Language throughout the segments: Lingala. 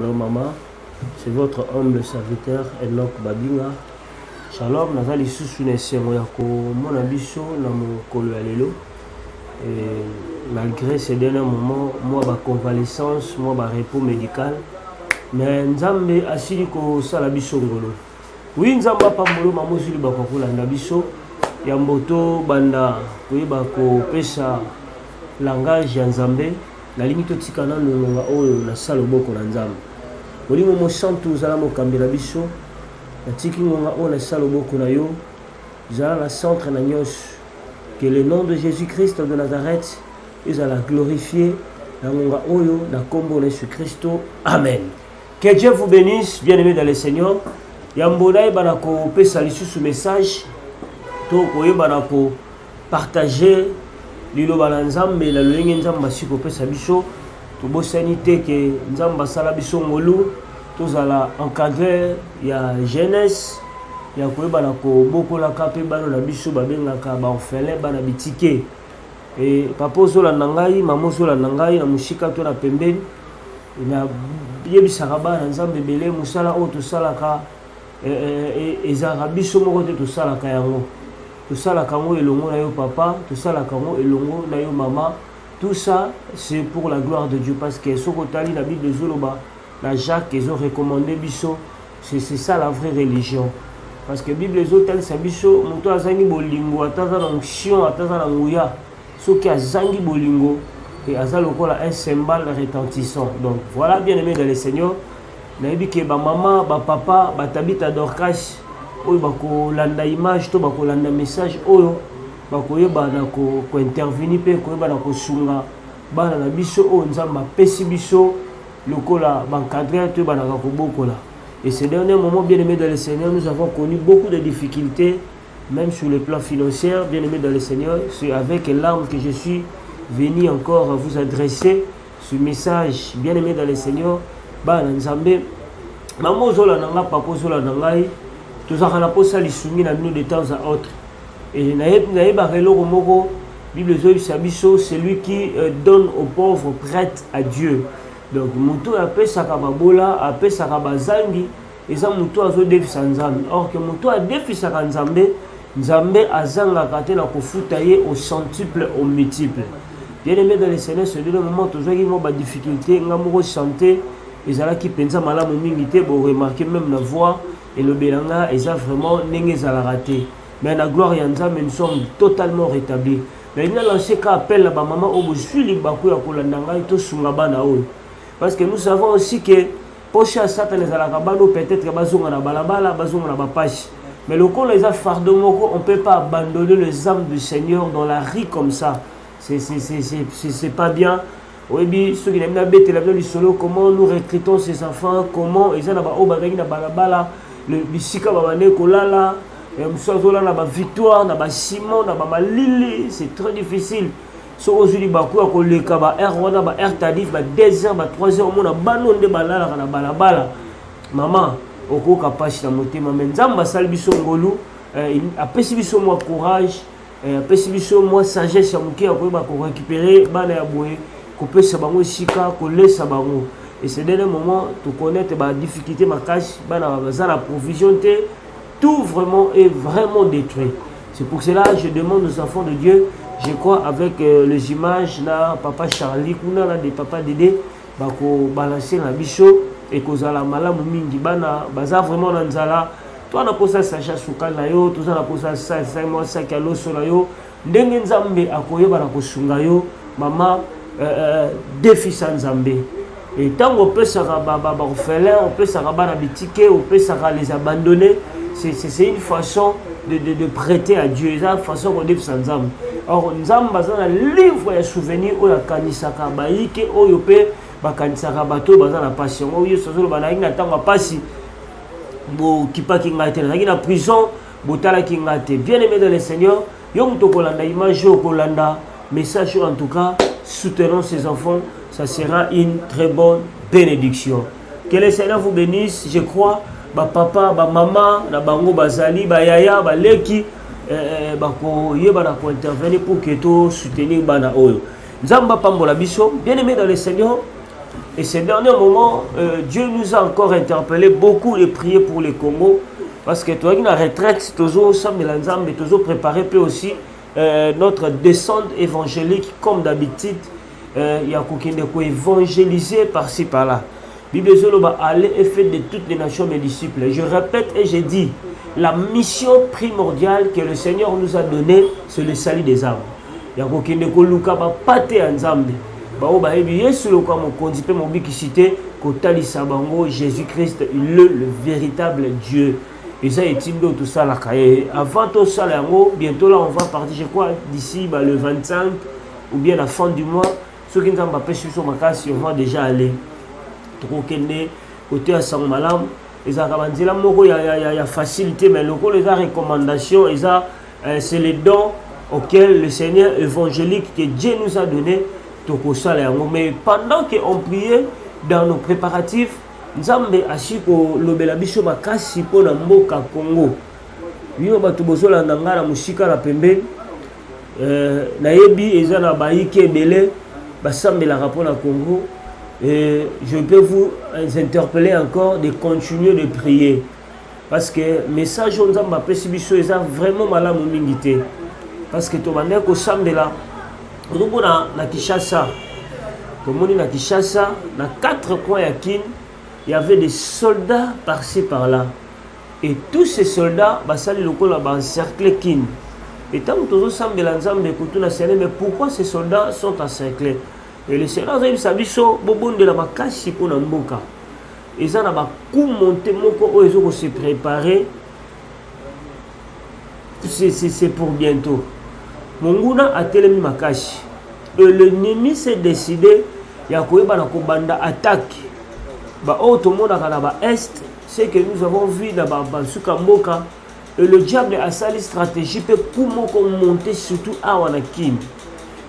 Hello maman, c'est votre humble serviteur Enoch Babinga. Shalom, nazali susu na esengo ya komona biso na mokolo ya lelo. Et malgré ces derniers moments, moi ba convalescence, moi ba repos médical, mais nzambe asili ko sala biso ngolo. Oui nzamba pambolo mamozuli ba kokolanda biso ya mboto banda koyeba ko pesa langage ya nzambe na limito tikana nonga oyo na sala boko na nzambe. Olingo mo santu zala mo kambela biso na tiki ngonga oyo na sala boko na yo zala la centre na nyos. Que le nom de Jésus-Christ de Nazareth ezala glorifié na ngonga oyo na kombo na Jésus Christo. Amen. Que Dieu vous bénisse, bien-aimés dans le Seigneur. Yambonai banako pesa lisusu message to koyeba nako partager lilo bananzambe la lolenge nzamba siko pesa biso to bosani te ke nzamba sala biso ngolu tozala encadré ya jeunesse ya koyeba nako bokola kape bano na biso babengaka ba orphelin bana bitike et papa zola nangai mama zola nangai na mushika to na pembeni na yebisaka bana nzambe bele musala o to salaka ezaka biso moko te to salaka yango to salaka ngo elongo na yo papa to salaka ngo elongo na yo mama. Tout ça c'est pour la gloire de Dieu parce que sokotali la Bible zoloba la Jacques ils ont recommandé biso c'est ça la vraie religion parce que Bible zotal sa biso moto azangi bolingo ataza na onction ataza na nguya soki azangi bolingo et azalo kola un symbole retentissant. Donc voilà, bien aimé dans le Seigneur, nayebi ke ba maman ba papa ba tabita dorcas oyo bako landa image to bako landa message oyo bako yeba na ko intervenir pe ko yeba na ko sunga bana na biso o nzamba pesi biso lokola bankadrer to bana ko bokola. Et ces derniers moments, bien aimés dans le Seigneur, nous avons connu beaucoup de difficultés même sur le plan financier. Bien aimés dans le Seigneur, c'est avec larmes que je suis venu encore vous adresser ce message. Bien aimés dans le Seigneur, bana nzambe maman zola nanga papa zola nangai tozaka na posa lisungi na nous de temps à autre. Et naïba reloko moko Bible zoyisa biso, celui qui donne aux pauvres prête à Dieu. Donc mutu apesaka babola apesaka bazangi eza mutu azo defisa nzambe. Or que mutu a defisaka nzambe nzambe azangaka te na kofuta ye au centuple au multiple. Bien aimé dans le Seigneur, ce dernier moment tozwaki mo ba difficulté ngamoko santé ezalaki penza malamu mingi te bo remarquer même la voix et le belanga eza vraiment ndenge ezalaka te. Mais la gloire ya nzambe nous sommes totalement rétablis. Mais il y a lancé qu'à appel la maman au suis libre ya kolanda ngai to sunga bana oyo. Parce que nous savons aussi que pocha satan les alakabano peut-être que bazonga na balabala bazonga na bapashi. Mais le coup les a fardeau moko on peut pas abandonner les âmes du Seigneur dans la rue comme ça. C'est pas bien. Oui, ceux qui n'aiment pas bête la solo, comment nous recrutons ces enfants, comment ils ont na balabala le bisika babane kolala musazola na ba victoire na ba Simon na ba malili, c'est très difficile. So ozuli baku ya koleka ba R wana ba R tadif ba 2h ba 3h mona banonde balala na balabala. Maman okoka pashi na motema mais nzamba sali biso ngolu apesi biso moi courage apesi biso moi sagesse ya muke ya koyeba ko récupérer bana ya boye kopesa bango sika kolesa bango. Et ces derniers moments tu connais ba difficulté ma cache bana baza la provision te tout vraiment est vraiment détruit. C'est pour cela que je demande aux enfants de Dieu, je crois avec les images là papa Charlie kuna là des papa Dédé bako balancer na biso et kozala malamu mingi bana baza vraiment na nzala toi na posa sacha suka na yo tout ça na posa ça moi ça ka loso na yo ndenge nzambe akoyeba na kosunga yo mama défi sans nzambe. Et tant on peut ça ba orphelin on peut ça ba na bitike on peut ça les abandonner. C'est une façon de prêter à Dieu. C'est une façon qu'on dit sans nzambe. Or nzambe baza na livre ya souvenir o ya kanisaka baike oyo pe bakanisaka bato baza na passion oyo sozolo banaki na tanga pasi bo kipaki ngate na na prison botala ki ngate. Bien aimé dans le Seigneur, yo muto kolanda image yo kolanda message en tout cas soutenons ces enfants, ça sera une très bonne bénédiction. Que le Seigneur vous bénisse. Je crois ba papa ba maman na bango bazali ba yaya ba leki bako yeba na ko intervenir pour que to soutenir bana oyo nzamba pambola biso. Bien aimé dans le Seigneur, Et ces derniers moments, Dieu nous a encore interpellé beaucoup de prier pour le Congo. Parce que toi, la retraite, toujours préparé peut aussi notre descente évangélique comme d'habitude. Il y a quelqu'un qui évangéliser par-ci par-là. Bible va aller et faire de toutes les nations mes disciples. Je répète et je dis, la mission primordiale que le Seigneur nous a donnée, c'est le salut des âmes. Il y a quelqu'un qui luka ba pate ensemble. Ba o ba ebi Yesu lo kwa mo kondi pe mo bikisité ko talisa bango Jésus-Christ le véritable Dieu. Et ça est-il tout ça la cahier. Avant tout ça bientôt là on va partir je crois d'ici le 25 ou bien la fin du mois. Ceux qui nous ont pas sur ma casse, on va déjà aller. Trop côté à Sang Malam. Il y a facilité, mais les recommandations, c'est les dons auxquels le Seigneur évangélique que Dieu nous a donné. Mais pendant qu'on priait dans nos préparatifs, nous avons assis pour le Belabicho Makasi pour le Mboka Congo. Nous avons la musique la pembe. Nayebi ezana baïke belé basambe la rapport à Congo. Et je peux vous interpeller encore de continuer de prier. Parce que le message on a est vraiment malade mon mingité. Parce que tu vas dire que samedi là, on a na Kinshasa. Comme on est na Kinshasa, dans 4 coins à Kin, il y avait des soldats par-ci par-là. Et tous ces soldats, ça les locaux là-bas encerclés Kin. Et tant que tout le samedi là, mais pourquoi ces soldats sont encerclés? Et le Seigneur a dit Sabiso, Bobon de la Makasi pour Namboka. Ils ont un coup monté, ils ont se préparer. C'est pour bientôt. Monguna a télé Makashi. Et l'ennemi s'est décidé, il y a quoi banda attaque. Tout le monde a est, c'est que nous avons vu dans Sukamboka. Et le diable a sa stratégie pour monter surtout à Wanakim.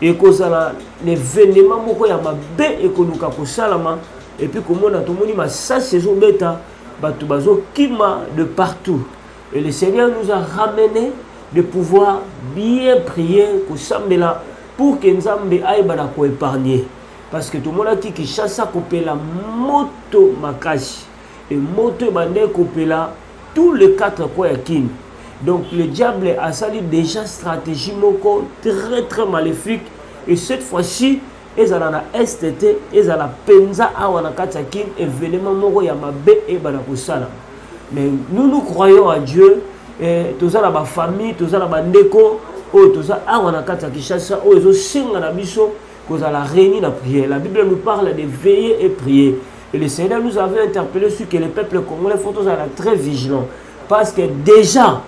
Et que ça l'événement moko ya mabe et que nous capo salama et puis comme on a tout monde ma ça saison bêta batu bazo kima de partout et le Seigneur nous a ramené de pouvoir bien prier que sambela pour que Nzambe aille bana ko épargner parce que tout le monde a dit que chassa kopela moto makashi et moto bande kopela tous les 4 coins ya kin. Donc le diable a sali déjà stratégie moko très très maléfique et cette fois-ci ils ont la STT ils ont la penza awana katakin événement moko ya mabe et bana kosala. Mais nous croyons à Dieu et tous la ba famille tous la bandeko o tous awana katakishasa o ezo singa na biso cause la réunir la prière. La Bible nous parle de veiller et prier. Et le Seigneur nous avait interpellé sur que les peuples congolais faut tous être très vigilants parce que déjà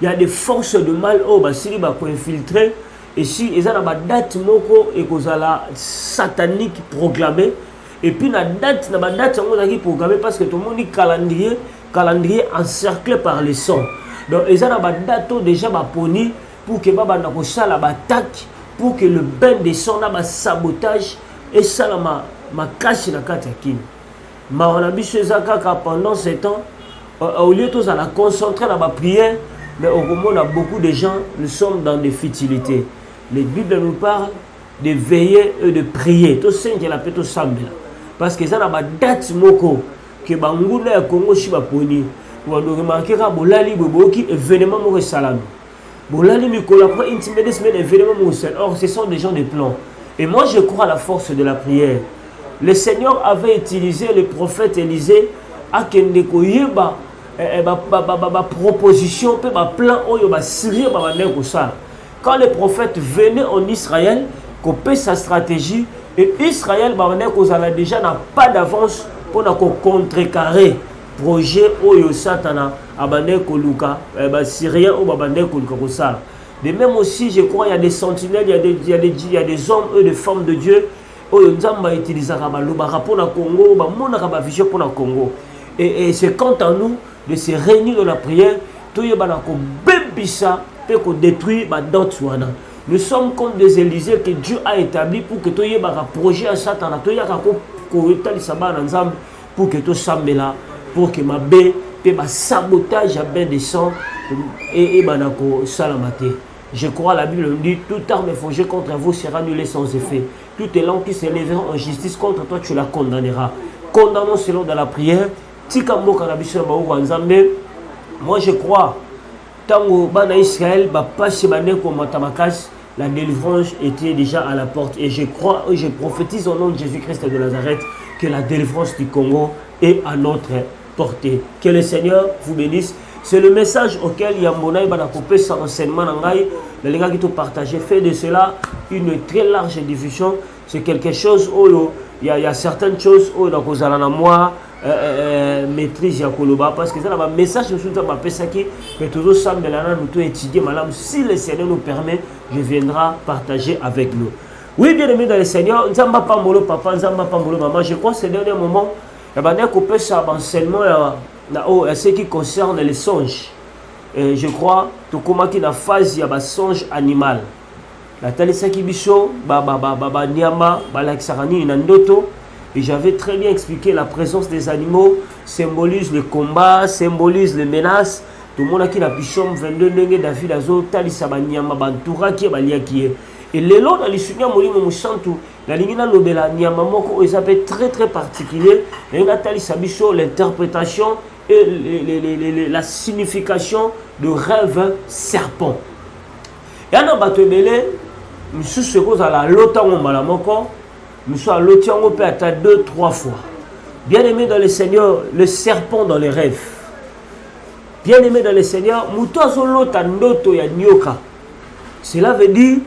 il y a des forces de mal au basili ba ko infiltrer et si ils ont la date moko et cause la satanique proclamée et puis la date on qui programmée parce que tout le monde dit calendrier encerclé par les sons. Donc ils ont la date déjà ba poni pour que baba na ko sala ba attaque pour que le bain des sons na ba sabotage et ça ma cache na katakin. Ma on a biso ezaka pendant ce temps au lieu de la concentrer dans la prière. Mais au moment où beaucoup de gens, nous sommes dans des futilités. Les Bibles nous parlent de veiller et de prier. Tout ça, c'est la péto sambe. Parce que ça n'a pas date moko que banguna ya Congo shiba poni. Ou on remarquer que bolali boboki événement moko salam. Bolali mikola pour intimider ce événement moko. Or, ce sont des gens de plan. Et moi, je crois à la force de la prière. Le Seigneur avait utilisé le prophète Élisée à Kendeko Yeba. Proposition plan quand les prophètes venaient en Israël copier sa stratégie et Israël déjà n'a pas d'avance pour contrecarrer projet oyo satana abandé koluka syrien ou abandé koluka. De même aussi je crois il y a des sentinelles il y a des hommes et des femmes de Dieu oyo nzamba utilisera baloba pour na Congo ba monaka ba vision pour na Congo et c'est quant à nous de se réunir dans la prière, tout y est détruire nous sommes comme des Élysées que Dieu a établi pour que tout y ait un projet à Satan, pour que tout semble là, pour que ma baie, sabotage à bain des sangs et banako salamate. Je crois, la Bible dit, toute arme forgée contre vous sera annulée sans effet. Toute langue qui s'élèvera en justice contre toi, tu la condamneras. Condamnons selon dans la prière. Moi je crois, tant que Israël, la délivrance était déjà à la porte. Et je crois, je prophétise au nom de Jésus-Christ de Nazareth que la délivrance du Congo est à notre portée. Que le Seigneur vous bénisse. C'est le message auquel Yambona va couper son enseignement. Les gars qui t'ont partagé, fait de cela une très large diffusion. C'est quelque chose où il y a certaines choses où vous allez moi maîtrise ya koloba parce que ça un message je suis dans ma pesaki mais toujours ça mais là nous tout étudier madame si le Seigneur nous permet je viendrai partager avec nous. Oui bien aimé dans le Seigneur nzamba pas molo papa nzamba pas molo maman je crois que ces derniers moments il y a couper ça enseignement à ce qui concerne les songes et je crois tout comment qui la phase il y a songe animal la talisaki biso nyama balakisarani na ndoto. Et j'avais très bien expliqué la présence des animaux symbolise le combat, symbolise les menaces. Tout le monde a qui la pichom 22 David Azo, Talisa Banyama Bantura qui est Baliaki. Et le long dans les Sunya Molimo Moussantou, la ligne de l'Obela Niamamoko, ils appellent très très particulier. Et la Talisa Bicho, l'interprétation et la signification de rêve serpent. Et en Batebele, nous sommes à la Lotango Malamoko. Nous sommes à l'Otiango Péata 2-3 fois. Bien-aimé dans le Seigneur, le serpent dans les rêves. Bien-aimé dans le Seigneur, Mutozo Lotandoto ya Nyoka. Cela veut dire,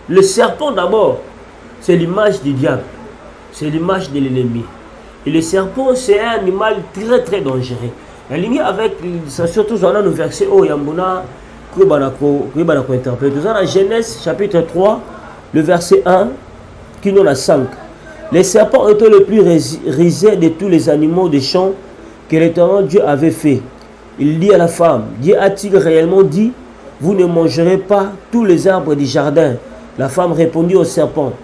le serpent d'abord, c'est l'image du diable. C'est l'image de l'ennemi. Et le serpent, c'est un animal très très dangereux. La ligne avec, ça surtout dans le verset O Yambuna, Kubanako interprète. Dans la Genèse chapitre 3, le verset 1, qui nous a 5. Les serpents étaient le plus risés de tous les animaux des champs que l'Éternel Dieu avait fait. Il dit à la femme, Dieu a-t-il réellement dit, vous ne mangerez pas tous les arbres du jardin? La femme répondit au serpent,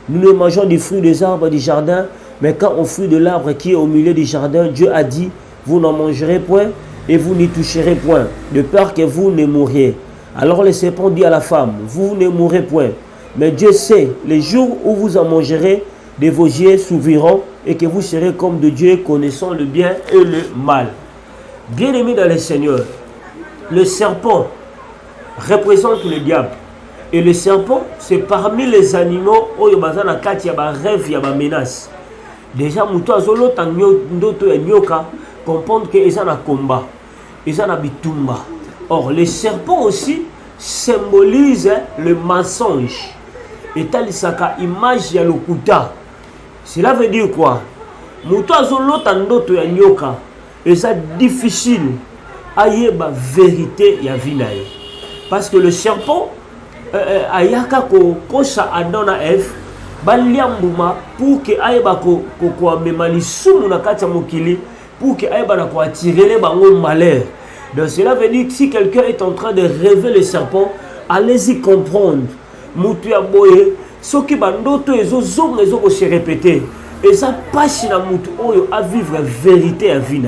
nous ne mangeons du fruit des arbres du jardin, mais quand au fruit de l'arbre qui est au milieu du jardin, Dieu a dit, vous n'en mangerez point et vous n'y toucherez point, de peur que vous ne mouriez. Alors le serpent dit à la femme, vous ne mourrez point. Mais Dieu sait, les jours où vous en mangerez, de vos yeux s'ouvriront et que vous serez comme de Dieu, connaissant le bien et le mal. Bien-aimé dans le Seigneur, le serpent représente le diable. Et le serpent, c'est parmi les animaux où il y a des rêves, il y a des menaces. Déjà, comprendre qu'ils sont en combat, ils sont en bitumba. Or, le serpent aussi symbolise le mensonge. Et talisaka image ya lokuta. Cela veut dire quoi? Mutozo lotandoto ya nyoka. Et ça difficile à yeba vérité ya vinae. Parce que le serpent ayaka ko kosa Adona F baliambuma pour que ayeba ko memali sumu na kati ya mokili pour que ayeba na ko attirer les bango malheur. Donc cela veut dire que si quelqu'un est en train de rêver le serpent, allez-y comprendre. Mutu ya boye soki bandoto ezozonga ezoko se répéter et ça passe na mutu oyo à vivre vérité à vie na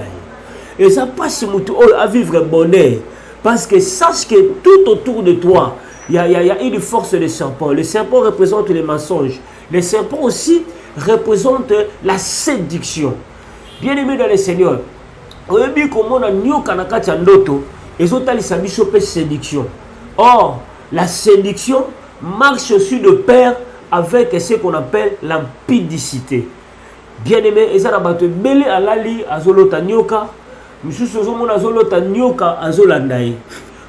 et ça passe mutu oyo à vivre bonheur parce que sache que tout autour de toi il y a une force de serpent. Le serpent représente les mensonges. Le serpent aussi représente la séduction. Bien-aimé dans le Seigneur, oyebi komona nyoka na kati ya ndoto ezotalisa biso pe séduction. Or la séduction marche aussi de pair avec ce qu'on appelle l'impudicité. Bien-aimé, et ça n'a pas été belé à l'ali azolota nyoka, monsieur Sozomona azolota nyoka azolandaye,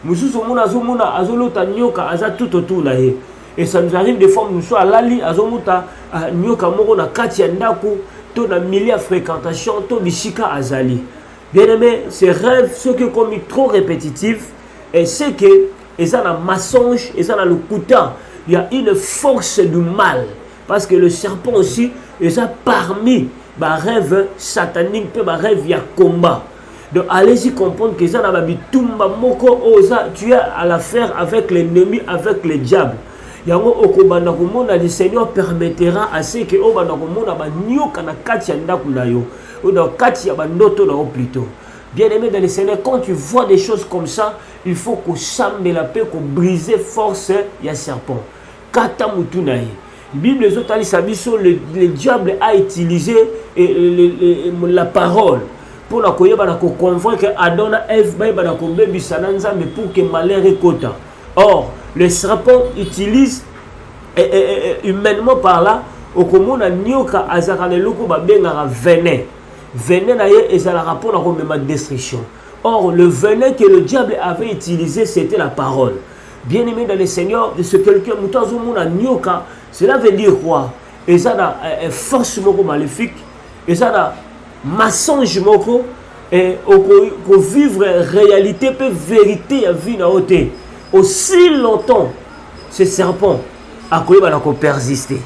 monsieur Sozomona azolota nyoka aza tout autour nae. Et ça nous arrive des fois, nous sommes à l'ali azomota nyoka moko na kati ya ndaku, to na milieu de fréquentation, to bishika azali. Bien-aimé, ces rêves, ceux qui sont trop répétitifs, et c'est que et ça dans mensonge, et ça dans le couteau, il y a une force du mal. Parce que le serpent aussi, et ça parmi les rêves sataniques, les rêves, il y a combat. Donc allez-y comprendre que ça dans la bitumba moko, tu as à l'affaire avec l'ennemi, avec le diable. Yango okobanda komona le Seigneur permettra à ce que obanda komona ba nyoka na kati ya ndaku na yo, ou na kati ya bandoto na yo plutôt. Bien aimé dans le Seigneur, quand tu vois des choses comme ça, il faut qu'on chambe la paix, qu'on brise force, il y a serpent. Kata mutunaye. Bible le diable a utilisé la parole pour convaincre Adam et Ève pour que malheur écouta. Or, le serpent utilise humainement par là, au commun a nyoka azaka le loko babenga venin. Venin na ye ezalaka pour la destruction. Or, le venin que le diable avait utilisé, c'était la parole. Bien aimé dans le Seigneur, de ce quelqu'un, cela veut dire quoi? Et ça a force maléfique, et ça a mensonge et pour vivre réalité, peut vérité à vie na haute. Aussi longtemps, ce serpent a persisté.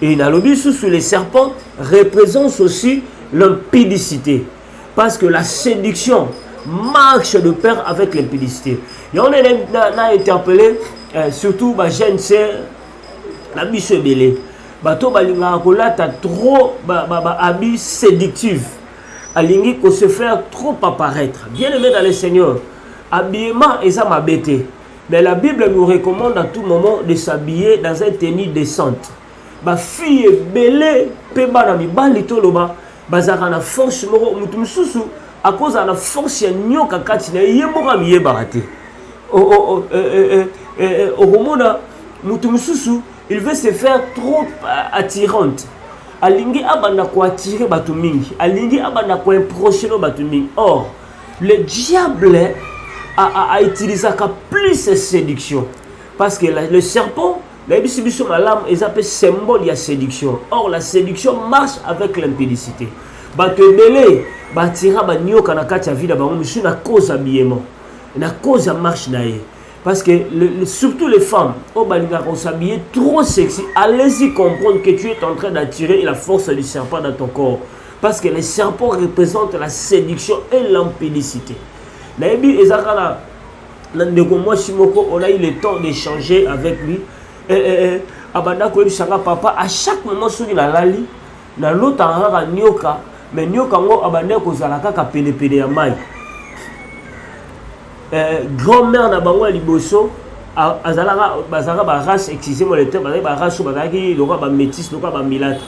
Et dans le but sous les serpents représente aussi l'impudicité, parce que la séduction marche de pair avec l'impudicité. Et on a interpellé surtout ma jeune sœur, la biche belé. Bato balinga kolata trop habits séductifs. Alingi ko se faire trop apparaître. Bien aimé dans le Seigneur, habillement est ça ma bête. Mais la Bible nous recommande à tout moment de s'habiller dans une tenue décente. Ba fille belé pe bana mi balito loba bazaka na force moko mutu mususu à cause de la force ya nyoka kati na yemboka mi yebarate. Il veut se faire trop attirante. Alingi abanda ko attirer batu mingi. Alingi abanda ko impressionner batu mingi. Or, le diable a utilisé plus de séduction. Parce que le serpent, la bible malam, ils appellent symbole de la séduction. Or, la séduction marche avec l'impudicité. Batu belé, batira banyoka na kati ya vida bango misu na cause habillement. Na cause marche na ye. Parce que surtout les femmes, on s'habiller trop sexy. Allez-y comprendre que tu es en train d'attirer la force du serpent dans ton corps. Parce que les serpents représentent la séduction et l'impudicité. On a eu le temps d'échanger avec lui. Papa, à chaque moment, sur la lali, dans l'autre en nyoka, mais nyoka ngo abandé kozalaka ka pele ya mai. Grand-mère na bango liboso azalaka bazaka ba race excusez-moi le terme bazaka ba race bazaki loka ba métis loka ba milate.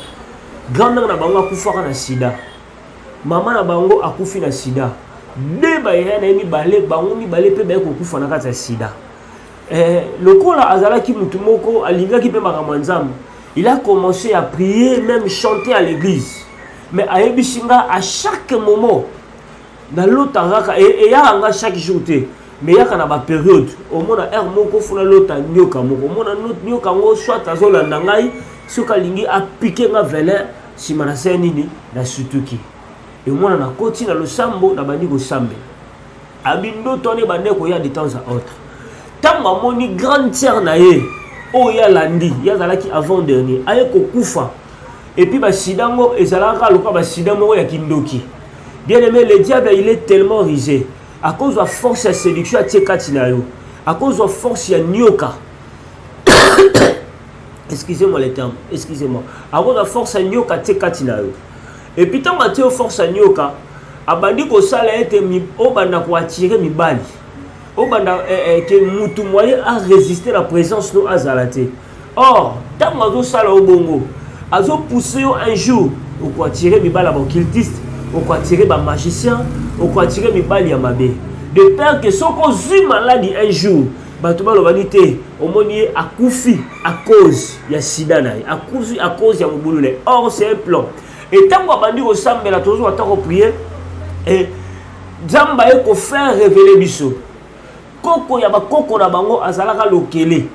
Grand-mère na bango akufaka na sida. Maman na bango akufi na sida. De ba yana ni balé bango mi balé pe ba ko kufa na kata sida. Lokola azalaki mutu moko alingaki pe bakamanzam. Il a commencé à prier, même chanter à l'église. Mais à Ebishinga, à chaque moment, dans l'autre et il y a chaque jour, mais il y a une période, au moins, il y a l'autre nyoka, au moins, il y a soit à Zolandangai, ce qu'il a piqué ma venin, si ma nini, la sutuki. Et au moins, on a continué le sambo, on a bandi au sambe. Abindo, tourné bandé, il y a de temps à autre. Tant que mon grande sœur naïe, oh, il y a lundi, il y a qui avant dernier, il y a Kokufa. Et puis, Sidango et Zalaka, le Sidango et Kindoki. Bien aimé, le diable, il est tellement risé. À cause de la force de la séduction, à cause de la force de la nyoka. Excusez-moi les termes, excusez-moi. À cause de la force de la nyoka, et puis, tant que tu as force de la nyoka, abandi ko sala ete mi obanda ko attirer mi bali. Obanda que mutu moyen a résister la présence de Azalate. Or, tant que tu as sala obongo, azo pousser un jour ou attirer mi bali à occultiste. On peut attirer les magiciens, on peut attirer les balles yamabé. De peur que si on est malade un jour, on est à Koufi à cause de Sida, à cause de Mouboulou. Or, c'est un plan. Et tant qu'on a dit au Sam, mais la toujours attend prier, et Zamba est faire révéler Bissot. Koko yaba koko na bango azalaka lokele.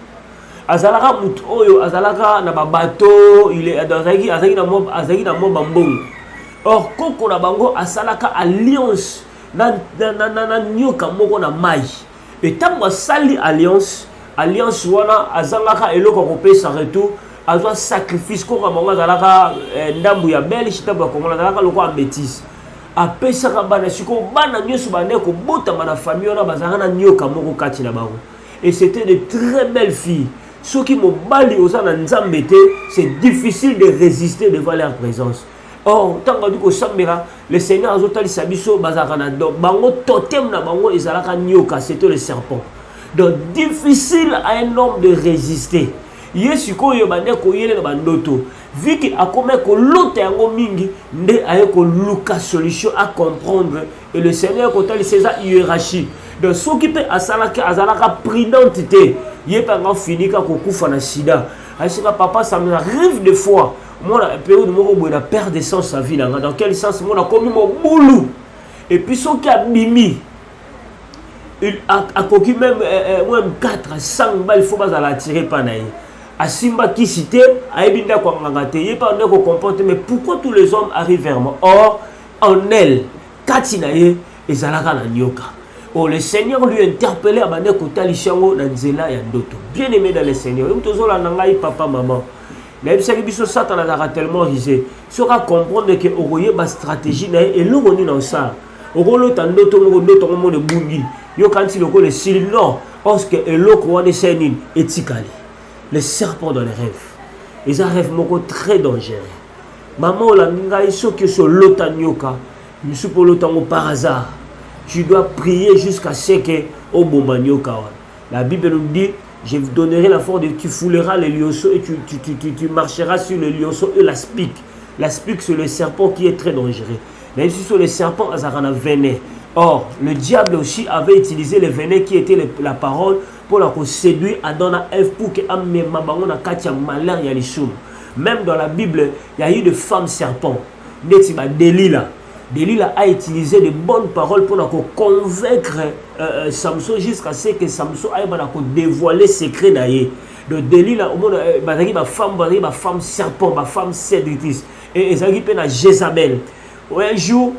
Azalaka mutu oyo azalaka na babato, il est dans azaki na mo bambong. Or, koko na bango asalaka alliance na nyoka moko na mai. Et tant que sali alliance wana azangaka eloko kopesa retour, azwa sacrifice koko bango azalaka ndambu ya belle chitabu ko ngala azalaka loko ambétise. Apesa ka bana siko bana nyoso bande ko bota na famille wana bazanga na nyoka moko kati na bango. Et c'était de très belles filles. Ceux qui m'ont bali aux nzambete, c'est difficile de résister devant leur présence. Or, tant que Sambera, le Seigneur a dit Sabiso, Bazakanado, Bango totem na Bango, Ezalaka Nyoka, c'était le serpent. Donc, difficile à un homme de résister. Yesuko Yobane Koyele Bandoto. Vu qu'il a commis que l'autre yango mingi, nde aye ko luka solution à comprendre. Et le Seigneur, quand il sait sa hiérarchie. Donc, ce qui peut azalaka prudentité, il pas encore fini quand on coupe na sida. Aïsika papa, ça m'arrive des fois. Moi, la période où on a perdu sens sa vie, dans quel sens on a commis mon boulot. Et puis, ce qui a mimi, il a coquille même 4 5 balles, il faut pas l'attirer par naïe. A Simba qui cité, a Ebinda kwa ngangate, il pas qu'on comporte, mais pourquoi tous les hommes arrivent vers moi? Or, en elle, Katinaye, et Zalaka na Nyoka. Oh, le Seigneur lui interpellé à Bande Kotali Shango, Nanzela et Ndoto. Bien aimé dans le Seigneur. Et tout ça, Nangaï, papa, maman. Mais ça Satan a tellement risé. Il faudra comprendre que Ogoye ma stratégie et l'on est dans ça. Ogolo Tandoto, Ndoto, de Bungi. Yo quand il le style non. Parce que l'eau est sénile, éthicali. Les serpents dans les rêves. Ils ont un rêve très dangereux. Maman, la minga, ils sont que sur l'otanyoka. Nous sommes pour l'otango par hasard. Tu dois prier jusqu'à ce que au bombanyoka. La Bible nous dit, je vous donnerai la force de tu fouleras les lionceaux et tu marcheras sur les lionceaux et la spique. La spique, c'est le serpent qui est très dangereux. Même si sur les serpents, ils ont un venin. Or, le diable aussi avait utilisé le venin qui était la parole pour la séduire Adam et Ève pour que même dans la Bible, il y a eu des femmes serpents. Delilah a utilisé de bonnes paroles pour convaincre Samson jusqu'à ce que Samson aille dévoiler ses secrets d'ailleurs. Donc Delilah, ma femme serpent, ma femme séductrice. Et ça qui à Jézabel. Un jour,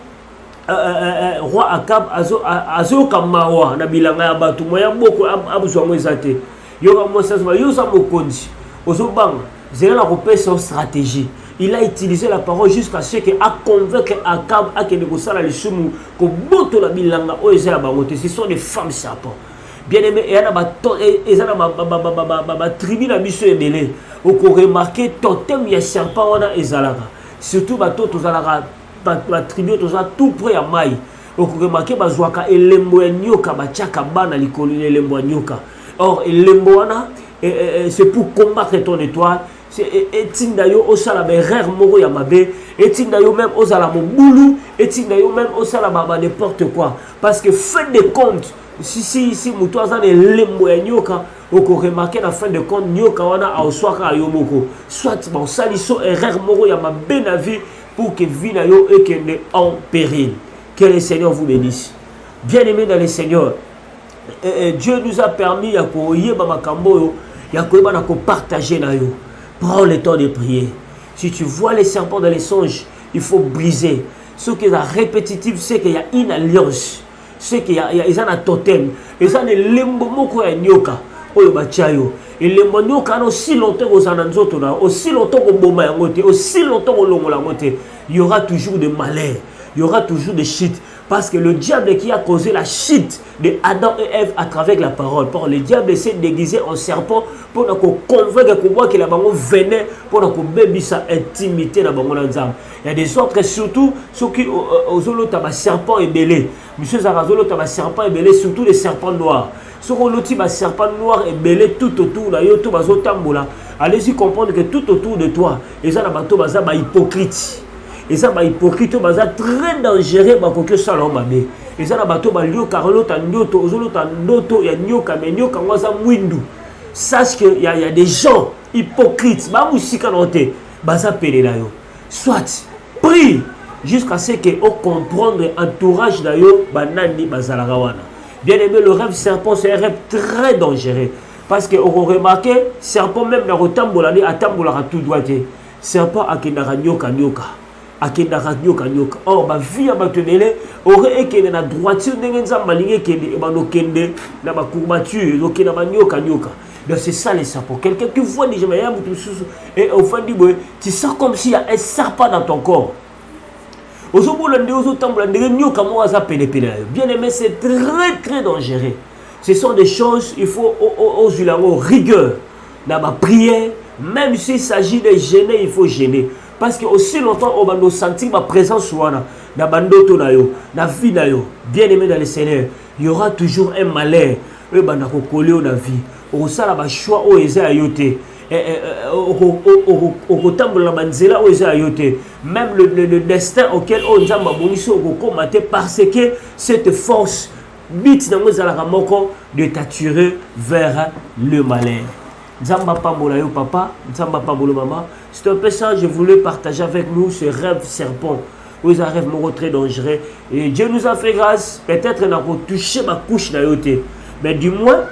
roi Akab azo kamawa na bilanga ya batu moya boko abuzwa mwezate yoka mosasma yosa mokonzi ozobanga zela na kopesa stratégie. Il a utilisé la parole jusqu'à ce que a convaincre Akab a que négocier les sumu ko boto la bilanga o ezela bangote. Ce sont des femmes serpents. Bien aimé, et il y a ma tribu na biso ebele o ko remarquer totem ya serpent wana ezalaka surtout bato tozalaka la tribu tout près à Maï. Vous remarquez bazwaka elembo ya nyoka bachaka bana likolo elembo ya nyoka. Or elembo wana c'est pour combattre ton étoile. C'est etindayo osala berère moko ya mabe, etindayo même osala mobulu, etindayo même osala baba n'importe quoi. Parce que fin de compte, si muto azana elembo ya nyoka, vous remarquez la fin de compte nyoka wana auswaka ayomoko. Soit bon saliso erreur moko ya mabe na vie pour que vie na yo et qu'elle est en péril. Que le Seigneur vous bénisse. Bien-aimés dans le Seigneur, Dieu nous a permis à partager na yo. Prends le temps de prier. Si tu vois les serpents dans les songes, il faut briser. Ce qui est répétitif, c'est qu'il y a une alliance. C'est qu'il y a un totem. Et ça, c'est l'embomoko ya nyoka. Oyo bachayo. Et les monyoka aussi longtemps aux ananzoto, aussi longtemps au boma yangote, aussi longtemps au longo langote, il y aura toujours des malheurs, il y aura toujours des chutes. Parce que le diable qui a causé la chute de Adam et Ève à travers la parole. Pour le diable essaie de déguiser en serpent pour nous convaincre que la bango venait pour nous baby sa intimité dans bango nzam. Il y a des autres surtout ceux qui aux taba serpent et belé. Monsieur Zarazolo taba serpent et belé surtout les serpents noirs. Ceux qui ont serpent noir et belé tout autour là yo tout bazo tambola. Allez-y comprendre que tout autour de toi, les gens bato baza ba hypocrite. Et ça, les hypocrites sont très dangereux pour que ça l'homme abe. Et ça, les gens Carlo Tandoto, Ozolotandoto, il y a Nyoka, mais Nyoka, moi, ça Mwindu. Sache qu'il y a des gens hypocrites, soit prie jusqu'à ce qu'on comprenne l'entourage d'ailleurs, banani bazalarawana. Bien aimé, le rêve serpent, c'est un rêve très dangereux. Parce qu'on remarque, serpent même dans le tambolani, à tambolara tout doit être. Serpent à Kendara Nyoka Nyoka. Or, ma vie à Batonele aurait été dans la droiture de l'ensemble qui na ma courbature, donc na manioka nyoka. Donc c'est ça les serpents. Quelqu'un qui voit déjà et au fond du bois, tu sens comme s'il y a un serpent dans ton corps. Bien aimé, c'est très très dangereux. Ce sont des choses, il faut aux rigueur dans ma prière. Même s'il s'agit de gêner, il faut gêner. Parce que aussi longtemps, on va nous sentir ma présence dans bandoto na yo, na vie na yo, bien aimé dans le Seigneur, il y aura toujours un malheur. On va nous coller dans la vie. On sait la choix au eza ayote. Même le destin auquel on a parce que cette force de t'attirer vers le malheur. Nzamba pambola yo papa, nzamba pambola maman. C'est un peu ça, je voulais partager avec nous ce rêve serpent. Vous un rêve très dangereux. Et Dieu nous a fait grâce. Peut-être qu'on a touché ma couche nayote. Mais du moins,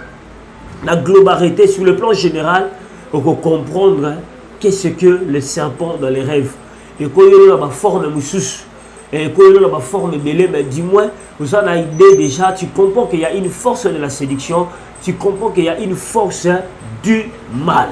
la globalité sur le plan général, on peut comprendre hein, qu'est-ce que le serpent dans les rêves. Et quand il y a une forme moussous, et quand il y a une forme mêlée, mais du moins, vous en avez idée déjà, tu comprends qu'il y a une force de la séduction, tu comprends qu'il y a une force hein, du mal.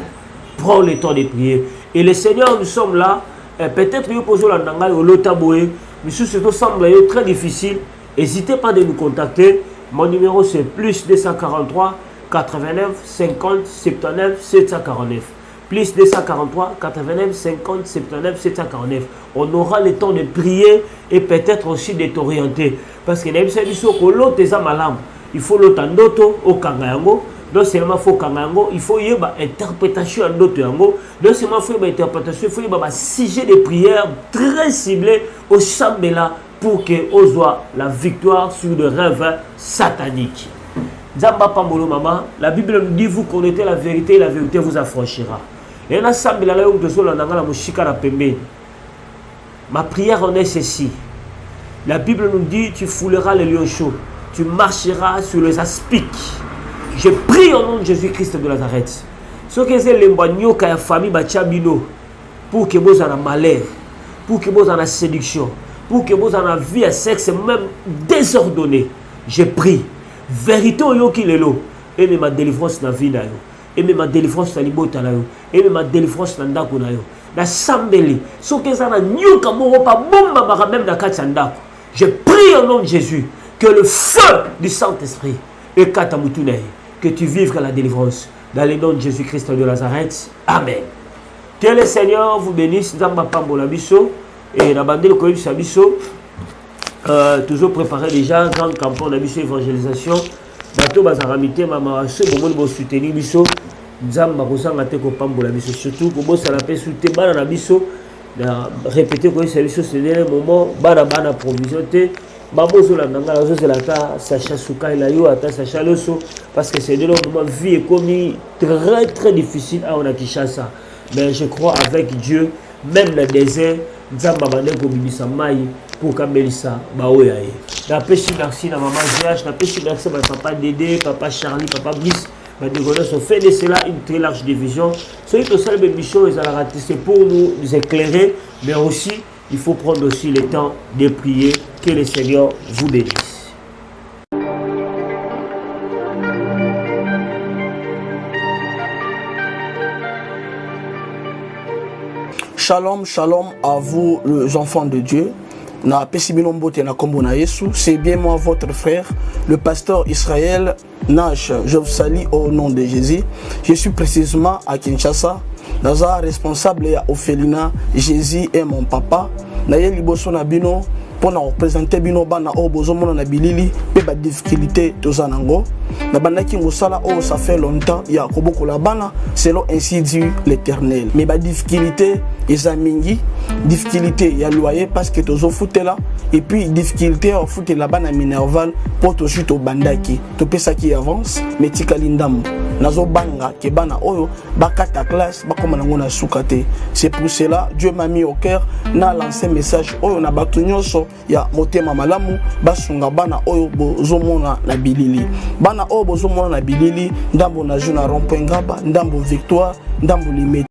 Prends le temps de prier. Et le Seigneur, nous sommes là, peut-être que nous posons la nangal au lotaboué, mais ce qui semble très difficile, n'hésitez pas de nous contacter. Mon numéro c'est plus 243 89 50 79 749. Plus 243 89 50 79 749. On aura le temps de prier et peut-être aussi de t'orienter. Parce que il faut l'autandoto au kangayango. Donc seulement faut kangayango, il faut y avoir interprétation en d'autres yango. Donc seulement faut y avoir interprétation, il faut y avoir un sujet de prière très ciblé au Chambela pour que on soit la victoire sur le rêve satanique. Zamba pambolo maman, la Bible nous dit vous connaissez la vérité et la vérité vous affranchira. Et là Chambela là où nous sommes dans la mushika la pembe. Ma prière en est ceci. La Bible nous dit tu fouleras les lions chauds, tu marcheras sur les aspics. Je prie au nom de Jésus-Christ de Nazareth. Ce que c'est l'emboigno qu'a la famille Bachabino pour que vous en malheur, pour que vous en séduction, pour que vous en vie à sexe même désordonné. Je prie. Vérité au yo qui est là. Et ma délivrance dans la vie na yo. Et ma délivrance dans libota na yo. Et ma délivrance dans ndako na yo. Na sambeli. Ce que ça na nyoka moro pa bomba mara même na kati ndako. Je prie au nom de Jésus que le feu du Saint-Esprit et katamutunaye. Que tu vives la délivrance dans le nom de Jésus-Christ de Nazareth. Amen. Que le Seigneur vous bénisse. Nzamba pambola biso et la bande de Koïs Sabiso. Toujours préparé déjà grande campagne de évangélisation. Bateau bazaramité mama ce moment de soutenir biso. Nzamba kozanga te ko pambola biso surtout ko bossa la paix soutenir bana na biso. Répéter Koïs Sabiso c'est le moment bana provision te. Babozo la nangala zo la ta Sacha Souka la yo ata Sacha Loso parce que c'est de leur moment vie est commis très très difficile à on a Kinshasa. Mais je crois avec Dieu même le désert nzamba bande ko bibisa mai pour Kambelisa baoya ye. Na pesi merci na maman GH, na pesi merci à papa Dédé, papa Charlie, papa Brice. Mais de ont fait de cela une très large division. Celui qui a une mission, c'est pour nous éclairer, mais aussi il faut prendre aussi le temps de prier. Que le Seigneur vous bénisse. Shalom, shalom à vous les enfants de Dieu. C'est bien moi votre frère, le pasteur Israël Nash. Je vous salue au nom de Jésus. Je suis précisément à Kinshasa. Naza responsable à Ophelina. Jésus est mon papa. Naye liboso na bino pour nous représenter bino bana o bozomona na bilili pe ba difficulté tozanango na bana ki ngosala o ça fait longtemps ya koboko la bana selon ainsi dit l'Éternel. Mais ba difficulté ezamingi difficulté ya loyer parce que tozo foutela et puis difficulté au foot la bana minerval pour to suite au bandaki to pesa qui avance mais tikali ndambo nazo banga ke bana oyo bakata classe bakoma nango na sukate. C'est pour cela Dieu m'a mis au cœur na lancé message oyo na batu nyonso ya motema malamu basunga bana oyo bozomona na bilili bana oyo bozomona na bilili ndambo na juna rond-point ngaba ndambo victoire ndambo limite